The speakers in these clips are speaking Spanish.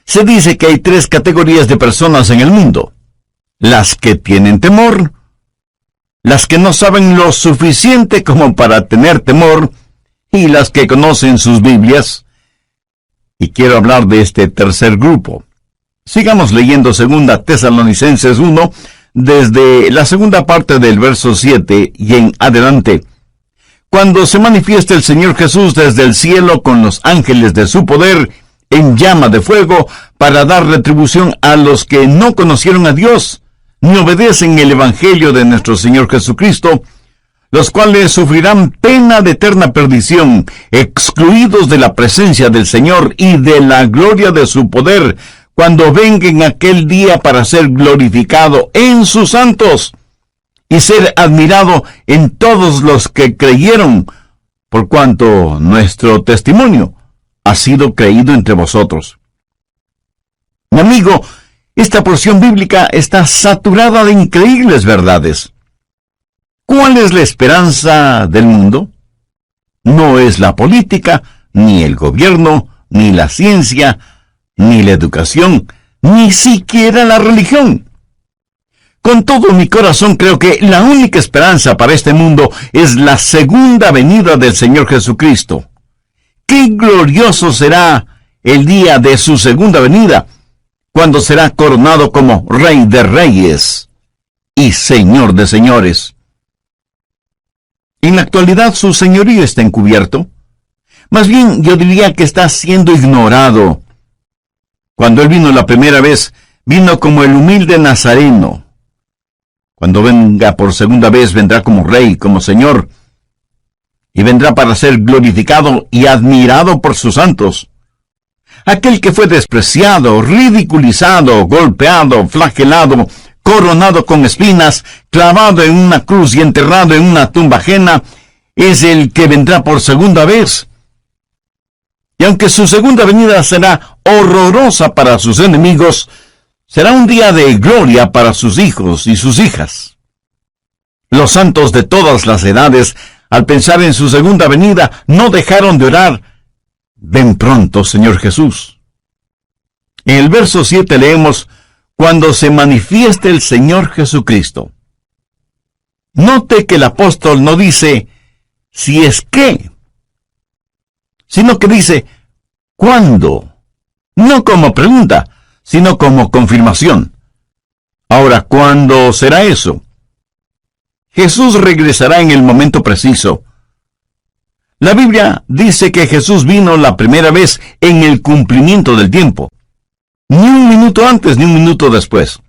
Se dice que hay 3 categorías de personas en el mundo: las que tienen temor, las que no saben lo suficiente como para tener temor, y las que conocen sus Biblias. Y quiero hablar de este tercer grupo. Sigamos leyendo 2 Tesalonicenses 1, desde la segunda parte del verso 7 y en adelante. Cuando se manifieste el Señor Jesús desde el cielo con los ángeles de su poder, en llama de fuego, para dar retribución a los que no conocieron a Dios, ni obedecen el Evangelio de nuestro Señor Jesucristo, los cuales sufrirán pena de eterna perdición, excluidos de la presencia del Señor y de la gloria de su poder, cuando venga en aquel día para ser glorificado en sus santos, y ser admirado en todos los que creyeron, por cuanto nuestro testimonio ha sido creído entre vosotros. Mi amigo, esta porción bíblica está saturada de increíbles verdades. ¿Cuál es la esperanza del mundo? No es la política, ni el gobierno, ni la ciencia, ni la educación, ni siquiera la religión. Con todo mi corazón creo que la única esperanza para este mundo es la segunda venida del Señor Jesucristo. ¡Qué glorioso será el día de su segunda venida, cuando será coronado como Rey de Reyes y Señor de Señores! En la actualidad su señorío está encubierto. Más bien, yo diría que está siendo ignorado. Cuando Él vino la primera vez, vino como el humilde Nazareno. Cuando venga por segunda vez, vendrá como Rey, como Señor, y vendrá para ser glorificado y admirado por sus santos. Aquel que fue despreciado, ridiculizado, golpeado, flagelado, coronado con espinas, clavado en una cruz y enterrado en una tumba ajena, es el que vendrá por segunda vez. Y aunque su segunda venida será horrorosa para sus enemigos, será un día de gloria para sus hijos y sus hijas. Los santos de todas las edades, al pensar en su segunda venida, no dejaron de orar: ven pronto, Señor Jesús. En el verso 7 leemos: cuando se manifieste el Señor Jesucristo. Note que el apóstol no dice si es que, sino que dice ¿cuándo? No como pregunta, sino como confirmación. Ahora, ¿cuándo será eso? Jesús regresará en el momento preciso. La Biblia dice que Jesús vino la primera vez en el cumplimiento del tiempo. Ni un minuto antes ni un minuto después.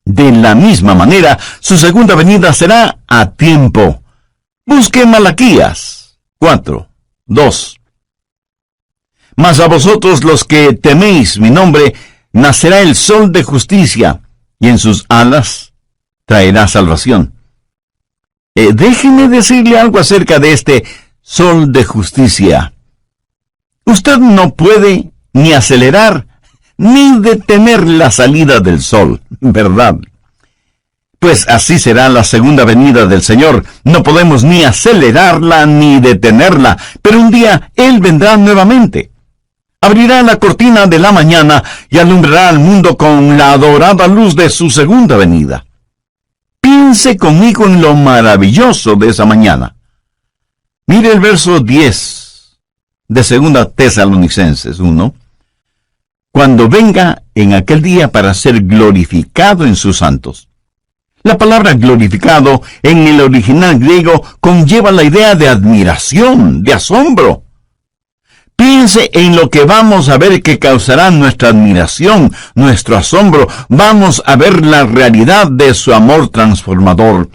De la misma manera, su segunda venida será a tiempo. Busque Malaquías 4:2. Mas a vosotros los que teméis mi nombre, nacerá el sol de justicia, y en sus alas traerá salvación. Déjeme decirle algo acerca de este sol de justicia. Usted no puede ni acelerar ni detener la salida del sol, ¿verdad? Pues así será la segunda venida del Señor. No podemos ni acelerarla ni detenerla, pero un día Él vendrá nuevamente. Abrirá la cortina de la mañana y alumbrará al mundo con la adorada luz de su segunda venida. Piense conmigo en lo maravilloso de esa mañana. Mire el verso 10 de 2 Tesalonicenses 1. Cuando venga en aquel día para ser glorificado en sus santos. La palabra glorificado en el original griego conlleva la idea de admiración, de asombro. Piense en lo que vamos a ver que causará nuestra admiración, nuestro asombro. Vamos a ver la realidad de su amor transformador.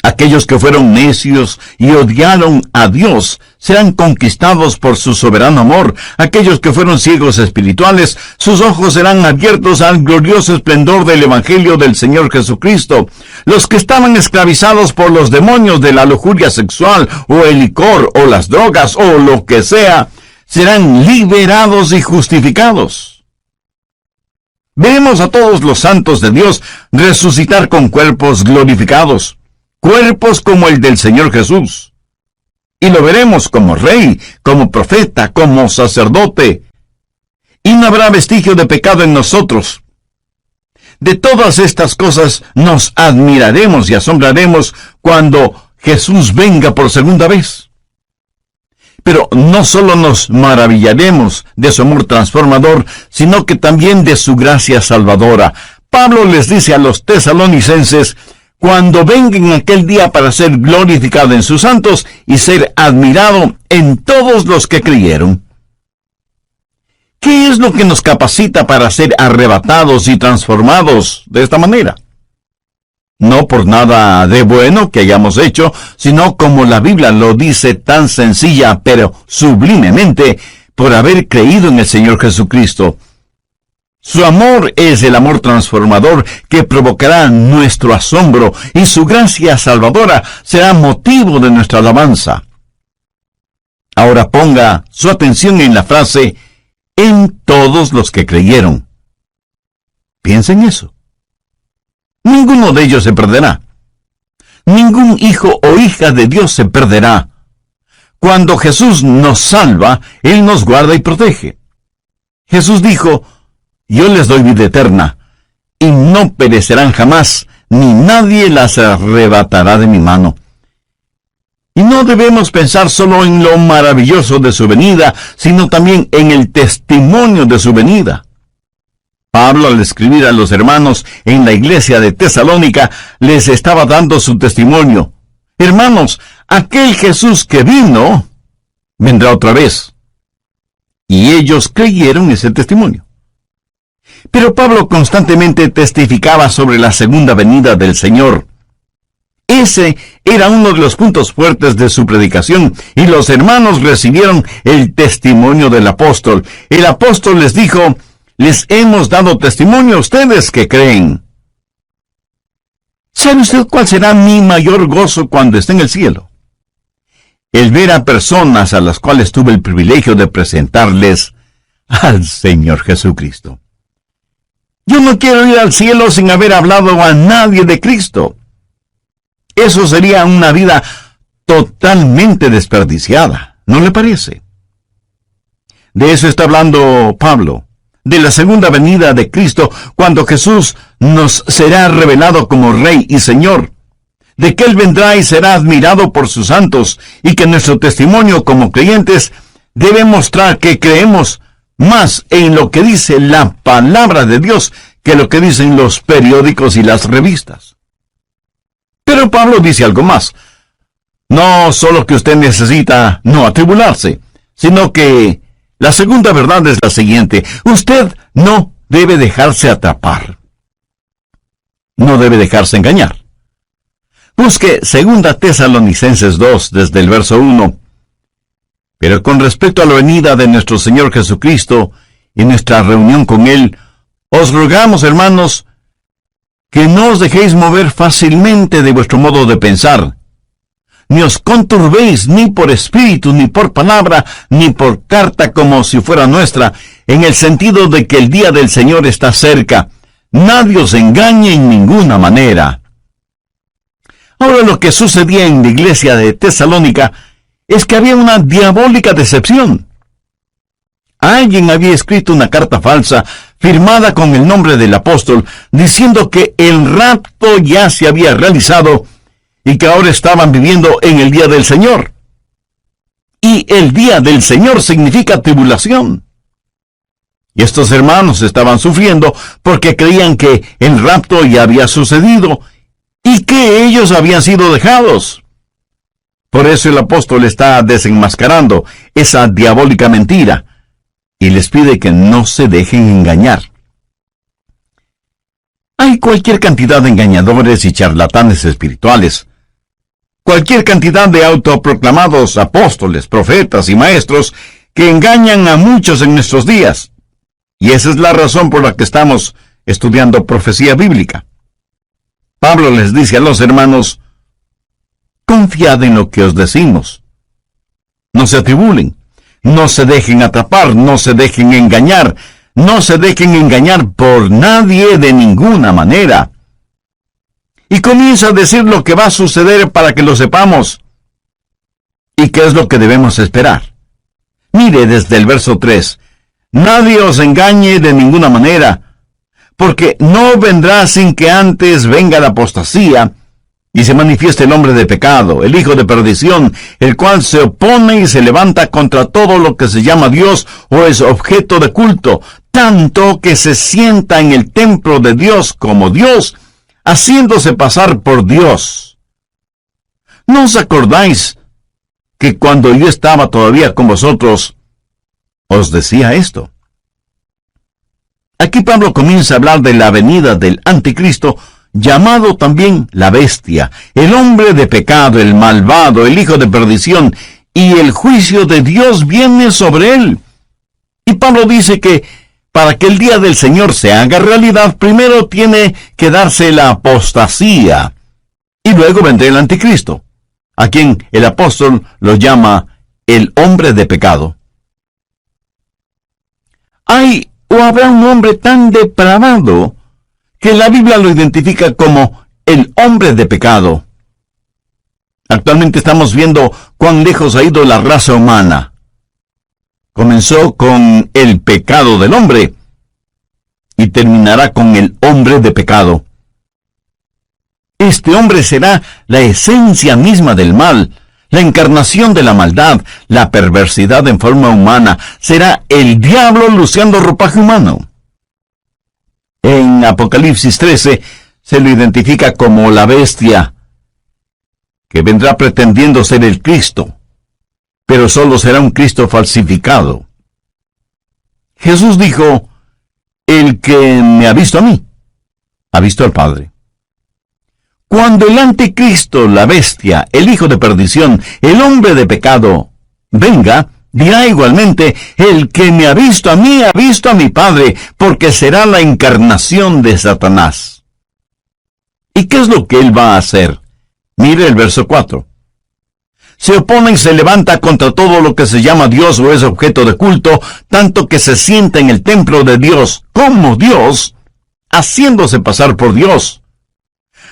Aquellos que fueron necios y odiaron a Dios serán conquistados por su soberano amor. Aquellos que fueron ciegos espirituales, sus ojos serán abiertos al glorioso esplendor del Evangelio del Señor Jesucristo. Los que estaban esclavizados por los demonios de la lujuria sexual, o el licor, o las drogas, o lo que sea, serán liberados y justificados. Veremos a todos los santos de Dios resucitar con cuerpos glorificados. Cuerpos como el del Señor Jesús. Y lo veremos como rey, como profeta, como sacerdote, y no habrá vestigio de pecado en nosotros. De todas estas cosas nos admiraremos y asombraremos cuando Jesús venga por segunda vez. Pero no solo nos maravillaremos de su amor transformador, sino que también de su gracia salvadora. Pablo les dice a los tesalonicenses: cuando vengan aquel día para ser glorificado en sus santos y ser admirado en todos los que creyeron. ¿Qué es lo que nos capacita para ser arrebatados y transformados de esta manera? No por nada de bueno que hayamos hecho, sino como la Biblia lo dice tan sencilla pero sublimemente, por haber creído en el Señor Jesucristo. Su amor es el amor transformador que provocará nuestro asombro, y su gracia salvadora será motivo de nuestra alabanza. Ahora ponga su atención en la frase «en todos los que creyeron». Piensen eso. Ninguno de ellos se perderá. Ningún hijo o hija de Dios se perderá. Cuando Jesús nos salva, Él nos guarda y protege. Jesús dijo: yo les doy vida eterna, y no perecerán jamás, ni nadie las arrebatará de mi mano. Y no debemos pensar solo en lo maravilloso de su venida, sino también en el testimonio de su venida. Pablo, al escribir a los hermanos en la iglesia de Tesalónica, les estaba dando su testimonio. Hermanos, aquel Jesús que vino, vendrá otra vez. Y ellos creyeron ese testimonio. Pero Pablo constantemente testificaba sobre la segunda venida del Señor. Ese era uno de los puntos fuertes de su predicación, y los hermanos recibieron el testimonio del apóstol. El apóstol les dijo: les hemos dado testimonio a ustedes que creen. ¿Sabe usted cuál será mi mayor gozo cuando esté en el cielo? El ver a personas a las cuales tuve el privilegio de presentarles al Señor Jesucristo. Yo no quiero ir al cielo sin haber hablado a nadie de Cristo. Eso sería una vida totalmente desperdiciada, ¿no le parece? De eso está hablando Pablo, de la segunda venida de Cristo, cuando Jesús nos será revelado como Rey y Señor, de que Él vendrá y será admirado por sus santos, y que nuestro testimonio como creyentes debe mostrar que creemos más en lo que dice la palabra de Dios que lo que dicen los periódicos y las revistas. Pero Pablo dice algo más. No solo que usted necesita no atribularse, sino que la segunda verdad es la siguiente: usted no debe dejarse atrapar. No debe dejarse engañar. Busque 2 Tesalonicenses 2 desde el verso 1. Pero con respecto a la venida de nuestro Señor Jesucristo y nuestra reunión con Él, os rogamos, hermanos, que no os dejéis mover fácilmente de vuestro modo de pensar, ni os conturbéis ni por espíritu, ni por palabra, ni por carta como si fuera nuestra, en el sentido de que el día del Señor está cerca. Nadie os engañe en ninguna manera. Ahora, lo que sucedía en la iglesia de Tesalónica es que había una diabólica decepción. Alguien había escrito una carta falsa, firmada con el nombre del apóstol, diciendo que el rapto ya se había realizado y que ahora estaban viviendo en el día del Señor. Y el día del Señor significa tribulación. Y estos hermanos estaban sufriendo porque creían que el rapto ya había sucedido y que ellos habían sido dejados. Por eso el apóstol está desenmascarando esa diabólica mentira y les pide que no se dejen engañar. Hay cualquier cantidad de engañadores y charlatanes espirituales, cualquier cantidad de autoproclamados apóstoles, profetas y maestros que engañan a muchos en nuestros días. Y esa es la razón por la que estamos estudiando profecía bíblica. Pablo les dice a los hermanos: confiad en lo que os decimos. No se atribulen, no se dejen atrapar, no se dejen engañar, no se dejen engañar por nadie de ninguna manera. Y comienza a decir lo que va a suceder para que lo sepamos. ¿Y qué es lo que debemos esperar? Mire desde el verso 3. Nadie os engañe de ninguna manera, porque no vendrá sin que antes venga la apostasía, y se manifieste el hombre de pecado, el hijo de perdición, el cual se opone y se levanta contra todo lo que se llama Dios o es objeto de culto, tanto que se sienta en el templo de Dios como Dios, haciéndose pasar por Dios. ¿No os acordáis que cuando yo estaba todavía con vosotros, os decía esto? Aquí Pablo comienza a hablar de la venida del anticristo, llamado también la bestia, el hombre de pecado, el malvado, el hijo de perdición, y el juicio de Dios viene sobre él. Y Pablo dice que para que el día del Señor se haga realidad, primero tiene que darse la apostasía, y luego vendrá el anticristo, a quien el apóstol lo llama el hombre de pecado. ¿Hay o habrá un hombre tan depravado que la Biblia lo identifica como el hombre de pecado? Actualmente estamos viendo cuán lejos ha ido la raza humana. Comenzó con el pecado del hombre y terminará con el hombre de pecado. Este hombre será la esencia misma del mal, la encarnación de la maldad, la perversidad en forma humana. Será el diablo luciendo ropaje humano. En Apocalipsis 13 se lo identifica como la bestia, que vendrá pretendiendo ser el Cristo, pero solo será un Cristo falsificado. Jesús dijo: el que me ha visto a mí, ha visto al Padre. Cuando el anticristo, la bestia, el hijo de perdición, el hombre de pecado, venga, dirá igualmente: el que me ha visto a mí, ha visto a mi Padre, porque será la encarnación de Satanás. ¿Y qué es lo que él va a hacer? Mire el verso 4. Se opone y se levanta contra todo lo que se llama Dios o es objeto de culto, tanto que se sienta en el templo de Dios como Dios, haciéndose pasar por Dios.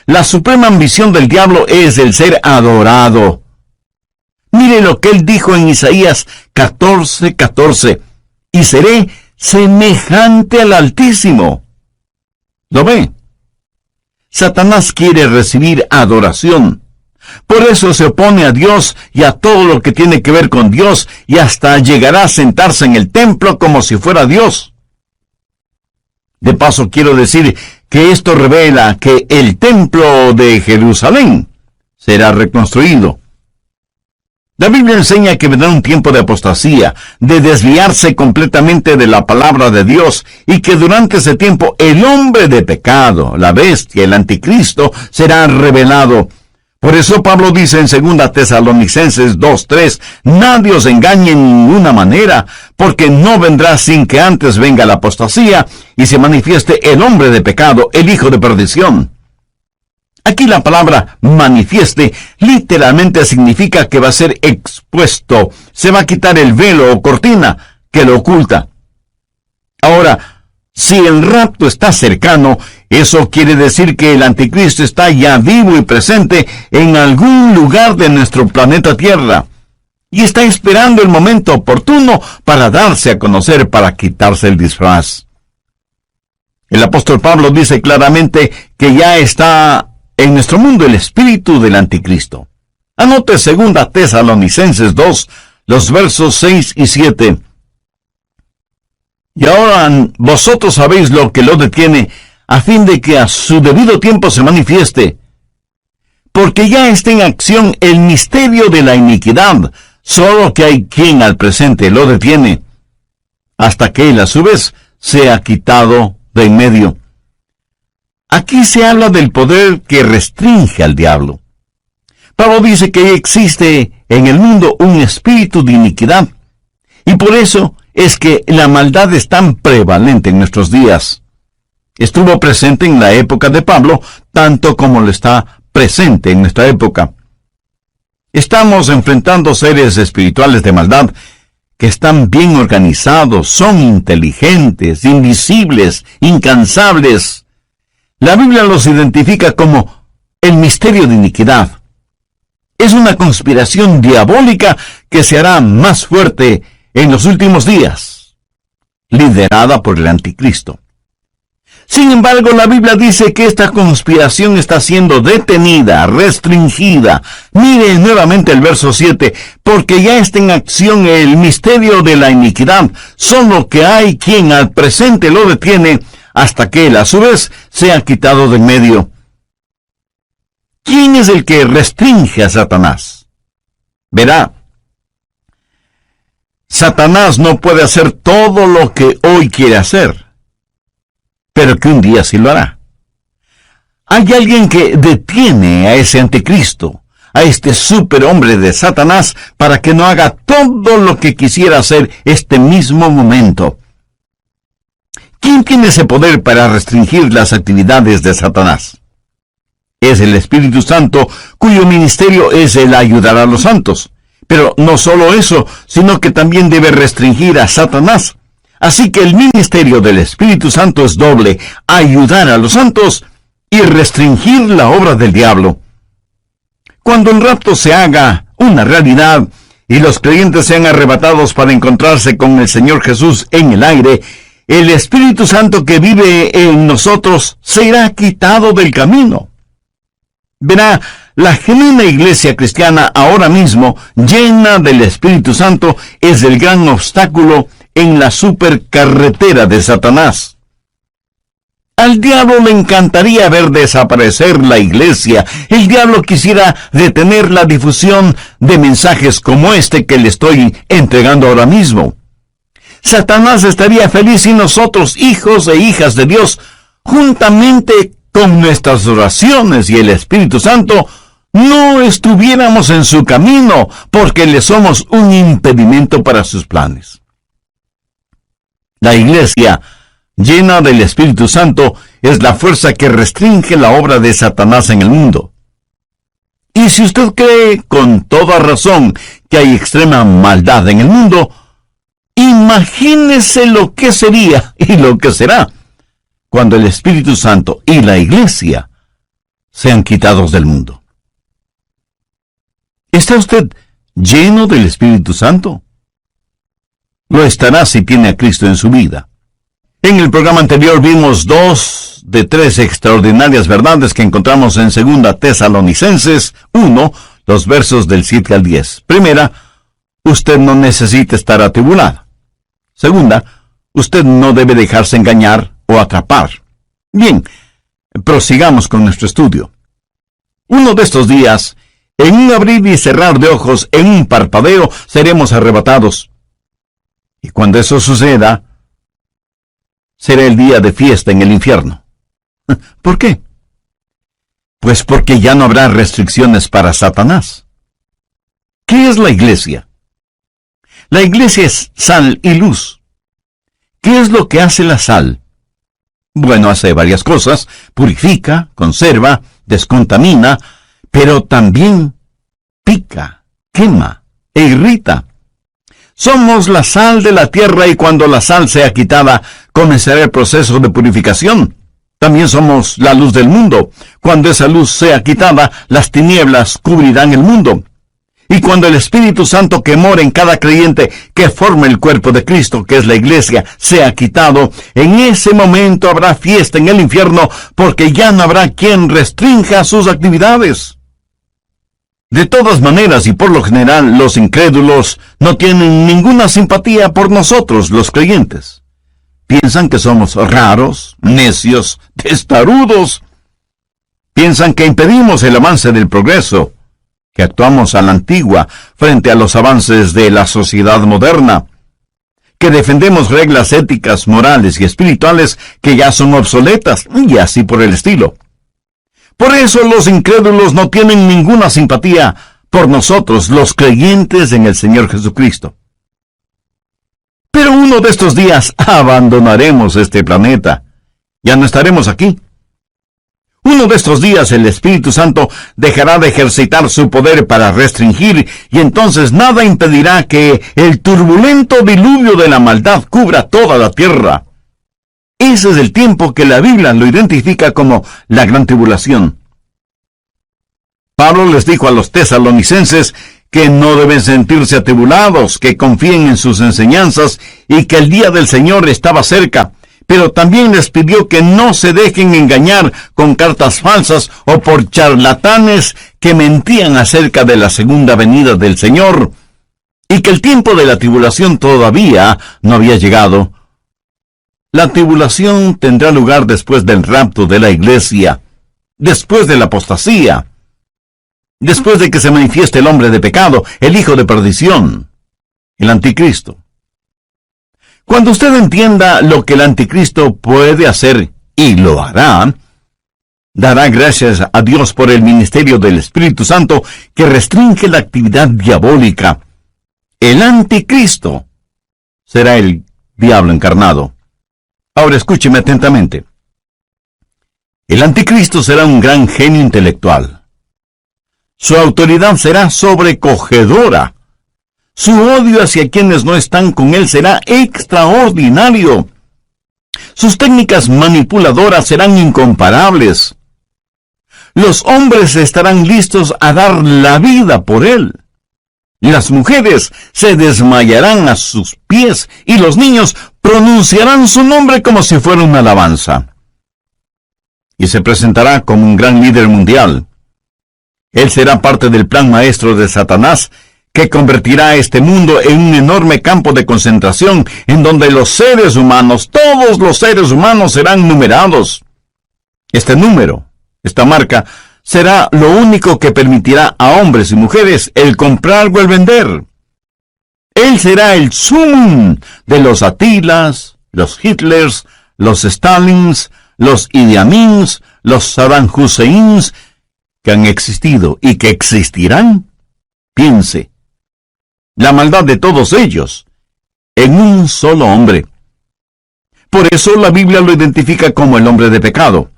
La suprema ambición del diablo es el ser adorado. Mire lo que él dijo en Isaías 14:14. Y seré semejante al Altísimo. ¿Lo ve? Satanás quiere recibir adoración. Por eso se opone a Dios y a todo lo que tiene que ver con Dios, y hasta llegará a sentarse en el templo como si fuera Dios. De paso, quiero decir que esto revela que el templo de Jerusalén será reconstruido. La Biblia enseña que vendrá un tiempo de apostasía, de desviarse completamente de la palabra de Dios, y que durante ese tiempo el hombre de pecado, la bestia, el anticristo, será revelado. Por eso Pablo dice en 2 Tesalonicenses 2:3, nadie os engañe en ninguna manera, porque no vendrá sin que antes venga la apostasía y se manifieste el hombre de pecado, el hijo de perdición. Aquí la palabra manifieste literalmente significa que va a ser expuesto, se va a quitar el velo o cortina que lo oculta. Ahora, si el rapto está cercano, eso quiere decir que el anticristo está ya vivo y presente en algún lugar de nuestro planeta Tierra, y está esperando el momento oportuno para darse a conocer, para quitarse el disfraz. El apóstol Pablo dice claramente que ya está en nuestro mundo el espíritu del anticristo. Anote 2 Tesalonicenses 2, los versos 6 y 7. Y ahora vosotros sabéis lo que lo detiene, a fin de que a su debido tiempo se manifieste. Porque ya está en acción el misterio de la iniquidad, solo que hay quien al presente lo detiene, hasta que él a su vez sea quitado de en medio. Aquí se habla del poder que restringe al diablo. Pablo dice que existe en el mundo un espíritu de iniquidad, y por eso es que la maldad es tan prevalente en nuestros días. Estuvo presente en la época de Pablo, tanto como lo está presente en nuestra época. Estamos enfrentando seres espirituales de maldad que están bien organizados, son inteligentes, invisibles, incansables. La Biblia los identifica como el misterio de iniquidad. Es una conspiración diabólica que se hará más fuerte en los últimos días. liderada por el anticristo. Sin embargo, la Biblia dice que esta conspiración está siendo detenida, restringida. Mire nuevamente el verso 7, porque ya está en acción el misterio de la iniquidad, solo que hay quien al presente lo detiene, hasta que él a su vez sea quitado del medio. ¿Quién es el que restringe a Satanás? Verá, Satanás no puede hacer todo lo que hoy quiere hacer, pero que un día sí lo hará. Hay alguien que detiene a ese anticristo, a este superhombre de Satanás, para que no haga todo lo que quisiera hacer este mismo momento. ¿Quién tiene ese poder para restringir las actividades de Satanás? Es el Espíritu Santo, cuyo ministerio es el ayudar a los santos. Pero no solo eso, sino que también debe restringir a Satanás. Así que el ministerio del Espíritu Santo es doble: ayudar a los santos y restringir la obra del diablo. Cuando el rapto se haga una realidad y los creyentes sean arrebatados para encontrarse con el Señor Jesús en el aire, el Espíritu Santo que vive en nosotros será quitado del camino. Verá, la genuina iglesia cristiana ahora mismo, llena del Espíritu Santo, es el gran obstáculo en la supercarretera de Satanás. Al diablo le encantaría ver desaparecer la iglesia. El diablo quisiera detener la difusión de mensajes como este que le estoy entregando ahora mismo. Satanás estaría feliz si nosotros, hijos e hijas de Dios, juntamente con nuestras oraciones y el Espíritu Santo, no estuviéramos en su camino, porque le somos un impedimento para sus planes. La iglesia, llena del Espíritu Santo, es la fuerza que restringe la obra de Satanás en el mundo. Y si usted cree con toda razón que hay extrema maldad en el mundo, imagínese lo que sería y lo que será cuando el Espíritu Santo y la iglesia sean quitados del mundo. ¿Está usted lleno del Espíritu Santo? Lo estará si tiene a Cristo en su vida. En el programa anterior vimos 2 de 3 extraordinarias verdades que encontramos en 2 Tesalonicenses 1, los versos del 7 al 10. Primera, usted no necesita estar atribulado. Segunda, usted no debe dejarse engañar o atrapar. Bien, prosigamos con nuestro estudio. Uno de estos días, en un abrir y cerrar de ojos, en un parpadeo, seremos arrebatados. Y cuando eso suceda, será el día de fiesta en el infierno. ¿Por qué? Pues porque ya no habrá restricciones para Satanás. ¿Qué es la iglesia? La iglesia es sal y luz. ¿Qué es lo que hace la sal? Bueno, hace varias cosas: purifica, conserva, descontamina, pero también pica, quema e irrita. Somos la sal de la tierra, y cuando la sal sea quitada, comenzará el proceso de purificación. También somos la luz del mundo. Cuando esa luz sea quitada, las tinieblas cubrirán el mundo. Y cuando el Espíritu Santo que mora en cada creyente, que forma el cuerpo de Cristo, que es la iglesia, sea quitado, en ese momento habrá fiesta en el infierno, porque ya no habrá quien restrinja sus actividades. De todas maneras, y por lo general, los incrédulos no tienen ninguna simpatía por nosotros, los creyentes. Piensan que somos raros, necios, testarudos. Piensan que impedimos el avance del progreso, que actuamos a la antigua frente a los avances de la sociedad moderna, que defendemos reglas éticas, morales y espirituales que ya son obsoletas, y así por el estilo. Por eso los incrédulos no tienen ninguna simpatía por nosotros, los creyentes en el Señor Jesucristo. Pero uno de estos días abandonaremos este planeta. Ya no estaremos aquí. Uno de estos días el Espíritu Santo dejará de ejercitar su poder para restringir, y entonces nada impedirá que el turbulento diluvio de la maldad cubra toda la tierra. Ese es el tiempo que la Biblia lo identifica como la gran tribulación. Pablo les dijo a los tesalonicenses que no deben sentirse atribulados, que confíen en sus enseñanzas y que el día del Señor estaba cerca. Pero también les pidió que no se dejen engañar con cartas falsas o por charlatanes que mentían acerca de la segunda venida del Señor, y que el tiempo de la tribulación todavía no había llegado. La tribulación tendrá lugar después del rapto de la iglesia, después de la apostasía, después de que se manifieste el hombre de pecado, el hijo de perdición, el anticristo. Cuando usted entienda lo que el anticristo puede hacer, y lo hará, dará gracias a Dios por el ministerio del Espíritu Santo que restringe la actividad diabólica. El anticristo será el diablo encarnado. Ahora escúcheme atentamente. El anticristo será un gran genio intelectual. Su autoridad será sobrecogedora. Su odio hacia quienes no están con él será extraordinario. Sus técnicas manipuladoras serán incomparables. Los hombres estarán listos a dar la vida por él. Las mujeres se desmayarán a sus pies y los niños pronunciarán su nombre como si fuera una alabanza. Y se presentará como un gran líder mundial. Él será parte del plan maestro de Satanás, que convertirá a este mundo en un enorme campo de concentración en donde los seres humanos, todos los seres humanos serán numerados. Este número, esta marca, será lo único que permitirá a hombres y mujeres el comprar o el vender. Él será el zoom de los Atilas, los Hitlers, los Stalins, los Idi Amins, los Saddam Husseins, que han existido y que existirán. Piense, la maldad de todos ellos en un solo hombre. Por eso la Biblia lo identifica como el hombre de pecado.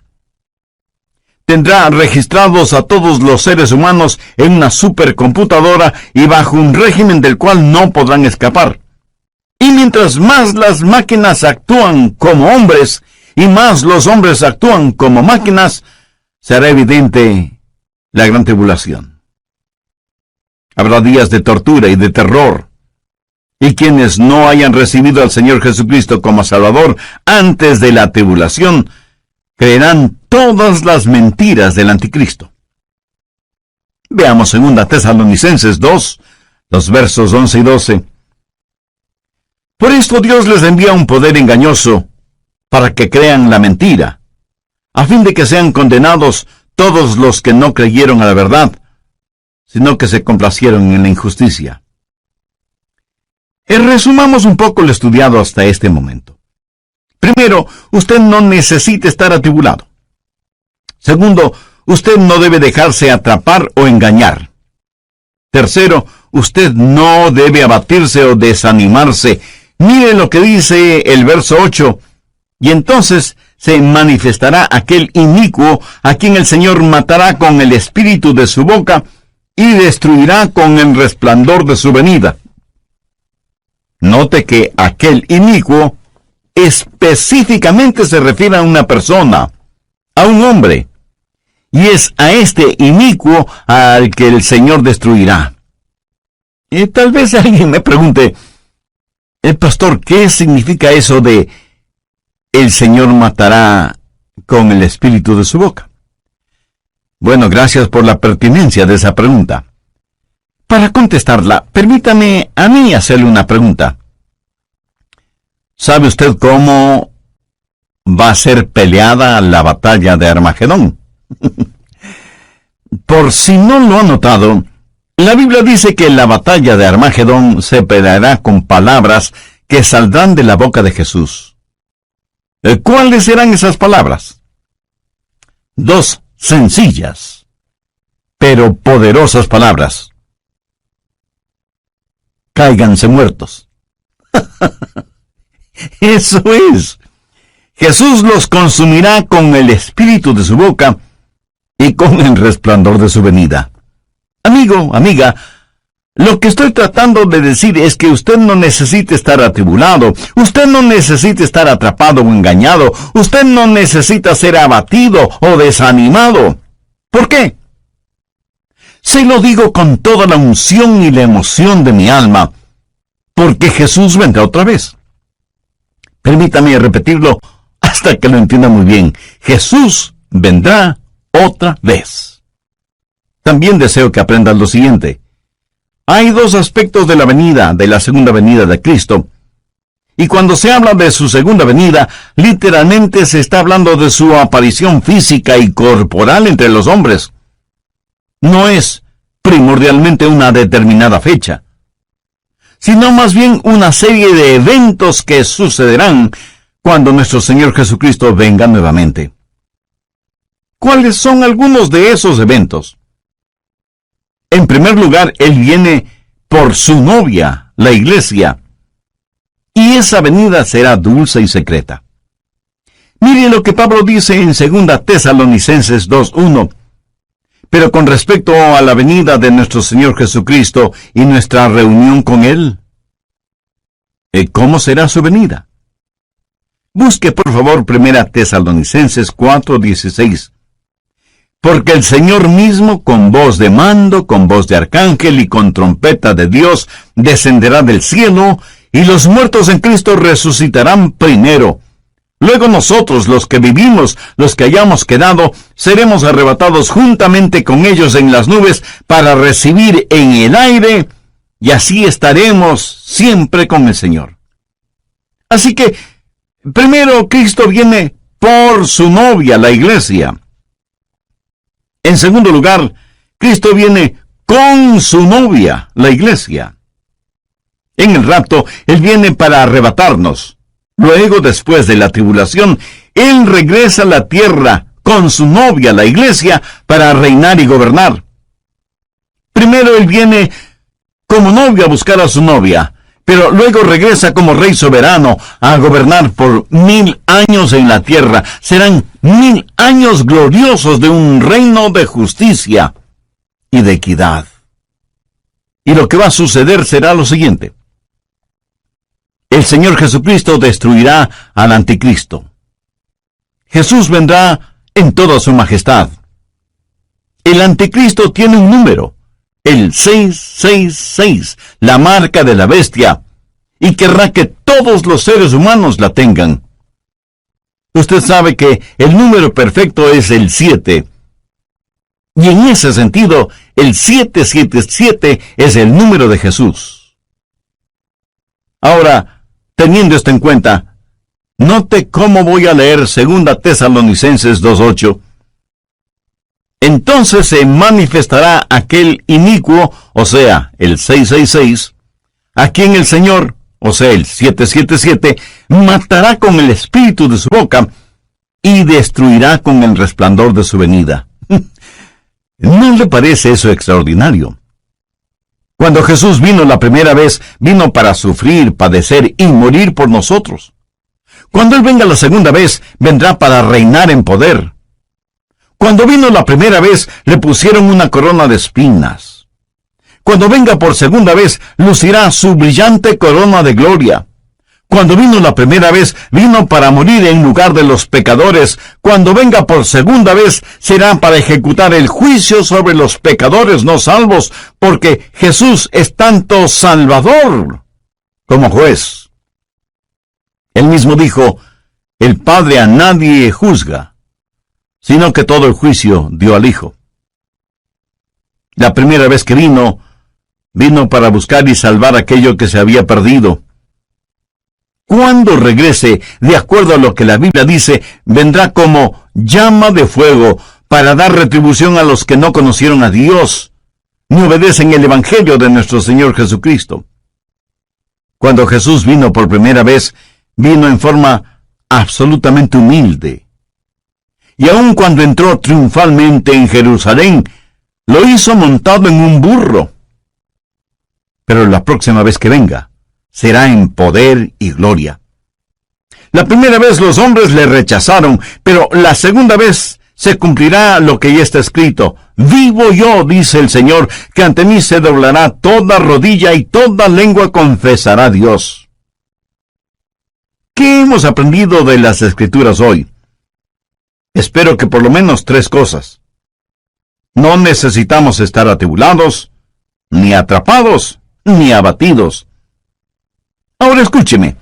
Tendrá registrados a todos los seres humanos en una supercomputadora y bajo un régimen del cual no podrán escapar. Y mientras más las máquinas actúan como hombres y más los hombres actúan como máquinas, será evidente la gran tribulación. Habrá días de tortura y de terror. Y quienes no hayan recibido al Señor Jesucristo como Salvador antes de la tribulación, creerán todas las mentiras del anticristo. Veamos 2 Tesalonicenses 2, los versos 11 y 12. Por esto Dios les envía un poder engañoso para que crean la mentira, a fin de que sean condenados todos los que no creyeron a la verdad, sino que se complacieron en la injusticia. Resumamos un poco lo estudiado hasta este momento. Primero, usted no necesita estar atribulado. Segundo, usted no debe dejarse atrapar o engañar. Tercero, usted no debe abatirse o desanimarse. Mire lo que dice el verso 8. Y entonces se manifestará aquel inicuo a quien el Señor matará con el espíritu de su boca y destruirá con el resplandor de su venida. Note que aquel inicuo específicamente se refiere a una persona, a un hombre, y es a este inicuo al que el Señor destruirá. Y tal vez alguien me pregunte, pastor, ¿qué significa eso de el Señor matará con el espíritu de su boca? Bueno, gracias por la pertinencia de esa pregunta. Para contestarla, permítame a mí hacerle una pregunta. ¿Sabe usted cómo va a ser peleada la batalla de Armagedón? Por si no lo ha notado, la Biblia dice que la batalla de Armagedón se peleará con palabras que saldrán de la boca de Jesús. ¿Cuáles serán esas palabras? Dos sencillas, pero poderosas palabras. Cáiganse muertos. Eso es. Jesús los consumirá con el espíritu de su boca y con el resplandor de su venida. Amigo, amiga, lo que estoy tratando de decir es que usted no necesita estar atribulado, usted no necesita estar atrapado o engañado, usted no necesita ser abatido o desanimado. ¿Por qué? Se lo digo con toda la unción y la emoción de mi alma, porque Jesús vendrá otra vez. Permítame repetirlo hasta que lo entienda muy bien. Jesús vendrá otra vez. También deseo que aprendan lo siguiente. Hay dos aspectos de la segunda venida de Cristo. Y cuando se habla de su segunda venida, literalmente se está hablando de su aparición física y corporal entre los hombres. No es primordialmente una determinada fecha, sino más bien una serie de eventos que sucederán cuando nuestro Señor Jesucristo venga nuevamente. ¿Cuáles son algunos de esos eventos? En primer lugar, Él viene por su novia, la iglesia, y esa venida será dulce y secreta. Mire lo que Pablo dice en 2 Tesalonicenses 2:1. Pero con respecto a la venida de nuestro Señor Jesucristo y nuestra reunión con Él, ¿cómo será su venida? Busque por favor 1 Tesalonicenses 4:16. Porque el Señor mismo, con voz de mando, con voz de arcángel y con trompeta de Dios, descenderá del cielo, y los muertos en Cristo resucitarán primero. Luego nosotros, los que vivimos, los que hayamos quedado, seremos arrebatados juntamente con ellos en las nubes para recibir en el aire, y así estaremos siempre con el Señor. Así que, primero Cristo viene por su novia, la iglesia. En segundo lugar, Cristo viene con su novia, la iglesia. En el rapto, Él viene para arrebatarnos. Luego, después de la tribulación, Él regresa a la tierra con su novia, la iglesia, para reinar y gobernar. Primero Él viene como novio a buscar a su novia, pero luego regresa como rey soberano a gobernar por 1000 años en la tierra. Serán 1000 años gloriosos de un reino de justicia y de equidad. Y lo que va a suceder será lo siguiente. El Señor Jesucristo destruirá al anticristo. Jesús vendrá en toda su majestad. El anticristo tiene un número, el 666, la marca de la bestia, y querrá que todos los seres humanos la tengan. Usted sabe que el número perfecto es el 7. Y en ese sentido, el 777 es el número de Jesús. Ahora, teniendo esto en cuenta, note cómo voy a leer 2 Tesalonicenses 2:8. Entonces se manifestará aquel inicuo, o sea, el 666, a quien el Señor, o sea, el 777, matará con el espíritu de su boca y destruirá con el resplandor de su venida. ¿No le parece eso extraordinario? Cuando Jesús vino la primera vez, vino para sufrir, padecer y morir por nosotros. Cuando Él venga la segunda vez, vendrá para reinar en poder. Cuando vino la primera vez, le pusieron una corona de espinas. Cuando venga por segunda vez, lucirá su brillante corona de gloria. Cuando vino la primera vez, vino para morir en lugar de los pecadores. Cuando venga por segunda vez, será para ejecutar el juicio sobre los pecadores no salvos, porque Jesús es tanto Salvador como juez. Él mismo dijo, el Padre a nadie juzga, sino que todo el juicio dio al Hijo. La primera vez que vino para buscar y salvar aquello que se había perdido. Cuando regrese, de acuerdo a lo que la Biblia dice, vendrá como llama de fuego para dar retribución a los que no conocieron a Dios, ni obedecen el Evangelio de nuestro Señor Jesucristo. Cuando Jesús vino por primera vez, vino en forma absolutamente humilde. Y aun cuando entró triunfalmente en Jerusalén, lo hizo montado en un burro. Pero la próxima vez que venga, será en poder y gloria. La primera vez los hombres le rechazaron, pero la segunda vez se cumplirá lo que ya está escrito. Vivo yo, dice el Señor, que ante mí se doblará toda rodilla y toda lengua confesará a Dios. ¿Qué hemos aprendido de las Escrituras hoy? Espero que por lo menos 3 cosas. No necesitamos estar atribulados, ni atrapados, ni abatidos. Ahora escúcheme.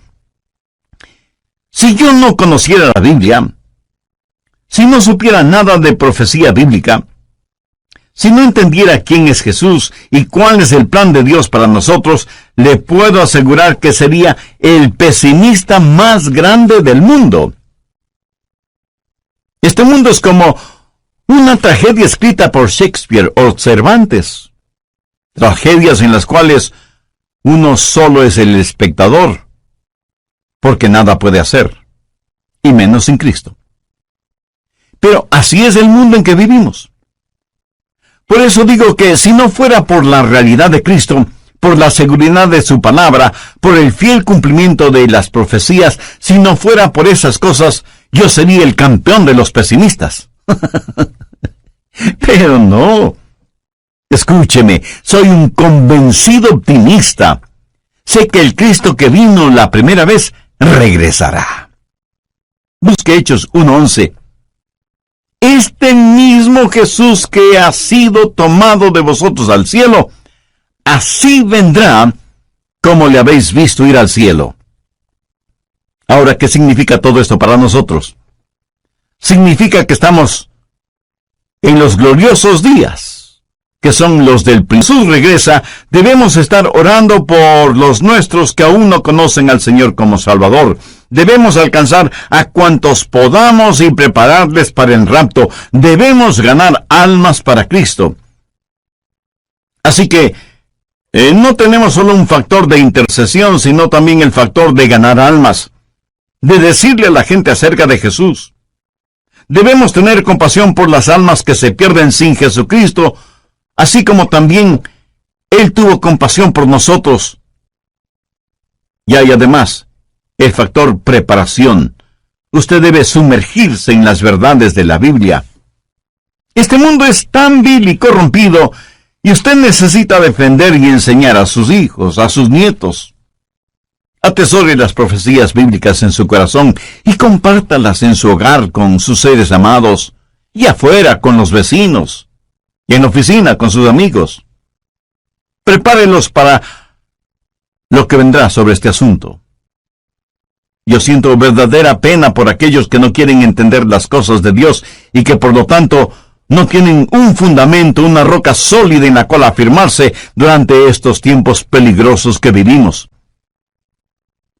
Si yo no conociera la Biblia, si no supiera nada de profecía bíblica, si no entendiera quién es Jesús y cuál es el plan de Dios para nosotros, le puedo asegurar que sería el pesimista más grande del mundo. Este mundo es como una tragedia escrita por Shakespeare o Cervantes. Tragedias en las cuales uno solo es el espectador, porque nada puede hacer, y menos sin Cristo. Pero así es el mundo en que vivimos. Por eso digo que si no fuera por la realidad de Cristo, por la seguridad de su palabra, por el fiel cumplimiento de las profecías, si no fuera por esas cosas, yo sería el campeón de los pesimistas. Pero no. Escúcheme, soy un convencido optimista. Sé que el Cristo que vino la primera vez regresará. Busque Hechos 1:11. Este mismo Jesús que ha sido tomado de vosotros al cielo, así vendrá como le habéis visto ir al cielo. Ahora, ¿qué significa todo esto para nosotros? Significa que estamos en los gloriosos días, que son los del Jesús regresa. Debemos estar orando por los nuestros que aún no conocen al Señor como Salvador. Debemos alcanzar a cuantos podamos y prepararles para el rapto. Debemos ganar almas para Cristo. Así que no tenemos solo un factor de intercesión, sino también el factor de ganar almas, de decirle a la gente acerca de Jesús. Debemos tener compasión por las almas que se pierden sin Jesucristo, así como también Él tuvo compasión por nosotros. Y hay además el factor preparación. Usted debe sumergirse en las verdades de la Biblia. Este mundo es tan vil y corrompido, y usted necesita defender y enseñar a sus hijos, a sus nietos. Atesore las profecías bíblicas en su corazón y compártalas en su hogar con sus seres amados, y afuera con los vecinos, y en la oficina con sus amigos. Prepárelos para lo que vendrá sobre este asunto. Yo siento verdadera pena por aquellos que no quieren entender las cosas de Dios y que por lo tanto no tienen un fundamento, una roca sólida en la cual afirmarse durante estos tiempos peligrosos que vivimos.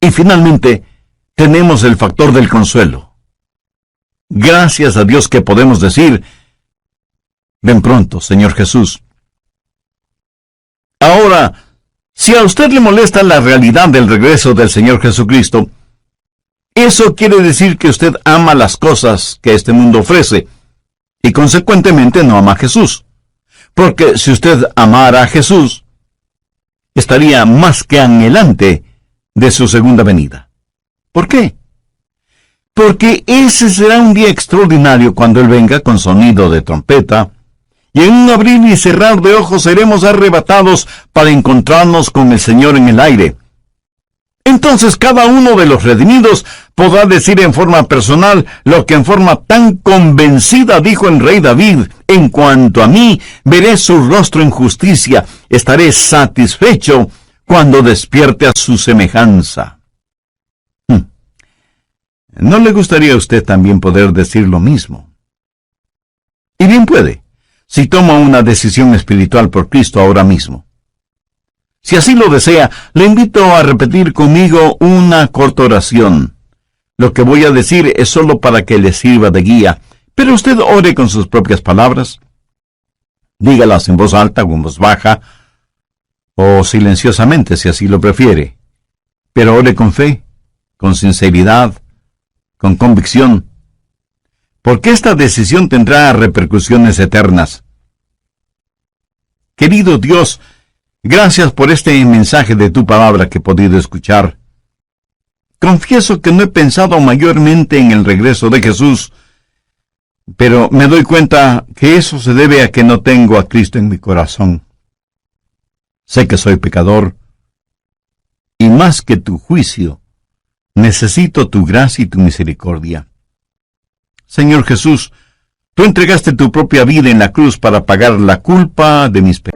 Y finalmente, tenemos el factor del consuelo. Gracias a Dios que podemos decir, ven pronto, Señor Jesús. Ahora, si a usted le molesta la realidad del regreso del Señor Jesucristo, eso quiere decir que usted ama las cosas que este mundo ofrece, y consecuentemente no ama a Jesús. Porque si usted amara a Jesús, estaría más que anhelante de su segunda venida. ¿Por qué? Porque ese será un día extraordinario cuando Él venga con sonido de trompeta, y en un abrir y cerrar de ojos seremos arrebatados para encontrarnos con el Señor en el aire. Entonces cada uno de los redimidos podrá decir en forma personal lo que en forma tan convencida dijo el rey David: en cuanto a mí, veré su rostro en justicia, estaré satisfecho cuando despierte a su semejanza. ¿No le gustaría a usted también poder decir lo mismo? Y bien puede, si toma una decisión espiritual por Cristo ahora mismo. Si así lo desea, le invito a repetir conmigo una corta oración. Lo que voy a decir es solo para que le sirva de guía, pero usted ore con sus propias palabras. Dígalas en voz alta o en voz baja, o silenciosamente si así lo prefiere. Pero ore con fe, con sinceridad, con convicción, porque esta decisión tendrá repercusiones eternas. Querido Dios, gracias por este mensaje de tu palabra que he podido escuchar. Confieso que no he pensado mayormente en el regreso de Jesús, pero me doy cuenta que eso se debe a que no tengo a Cristo en mi corazón. Sé que soy pecador, y más que tu juicio, necesito tu gracia y tu misericordia. Señor Jesús, Tú entregaste tu propia vida en la cruz para pagar la culpa de mis pecados.